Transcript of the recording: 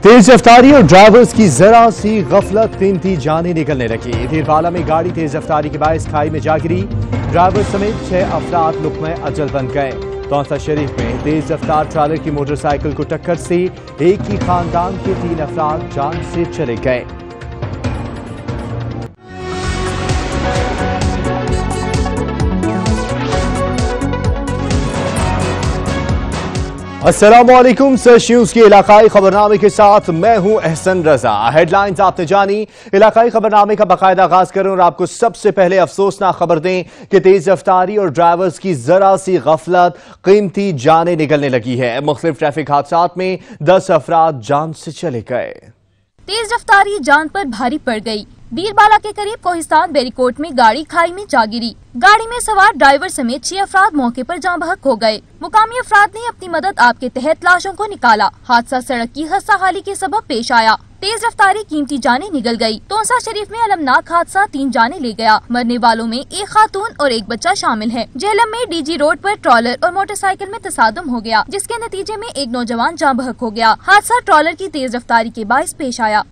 तेज रफ्तारी और ड्राइवर्स की जरा सी गफलत कीमती जानें निकलने लगी। धीरपाला में गाड़ी तेज रफ्तारी के बायस खाई में जा गिरी। ड्राइवर समेत 6 अफराद लुक़्मे अजल बन गए। तौसा शरीफ में तेज रफ्तार ट्रालर की मोटरसाइकिल को टक्कर से एक ही खानदान के 3 अफराद जान से चले गए। अस्सलामुअलैकुम। सर्च न्यूज के इलाकाई खबरनामे के साथ मैं हूं एहसन रजा। हेडलाइंस आपने जानी। इलाकाई खबरनामे का बाकायदा आगाज करें और आपको सबसे पहले अफसोसनाक खबर दें कि तेज रफ्तारी और ड्राइवर्स की जरा सी गफलत कीमती जानें निकलने लगी है। मुख्तलिफ ट्रैफिक हादसात में 10 अफराद जान से चले गए। तेज रफ्तारी जान पर भारी पड़ गई। बीरबाला के करीब कोहिस्तान बेरीकोट में गाड़ी खाई में जा गिरी। गाड़ी में सवार ड्राइवर समेत 6 अफराद मौके पर जाँ बहक हो गए। मुकामी अफराद ने अपनी मदद आप के तहत लाशों को निकाला। हादसा सड़क की हस्सा हाली के सबब पेश आया। तेज रफ्तारी कीमती जानें निकल गई। तौसा शरीफ में अलमनाक हादसा 3 जानें ले गया। मरने वालों में एक खातून और एक बच्चा शामिल है। झेलम में डीजी रोड पर ट्रॉलर और मोटरसाइकिल में तसादुम हो गया, जिसके नतीजे में एक नौजवान जाँ बहक हो गया। हादसा ट्रॉलर की तेज रफ्तारी के बायस पेश आया।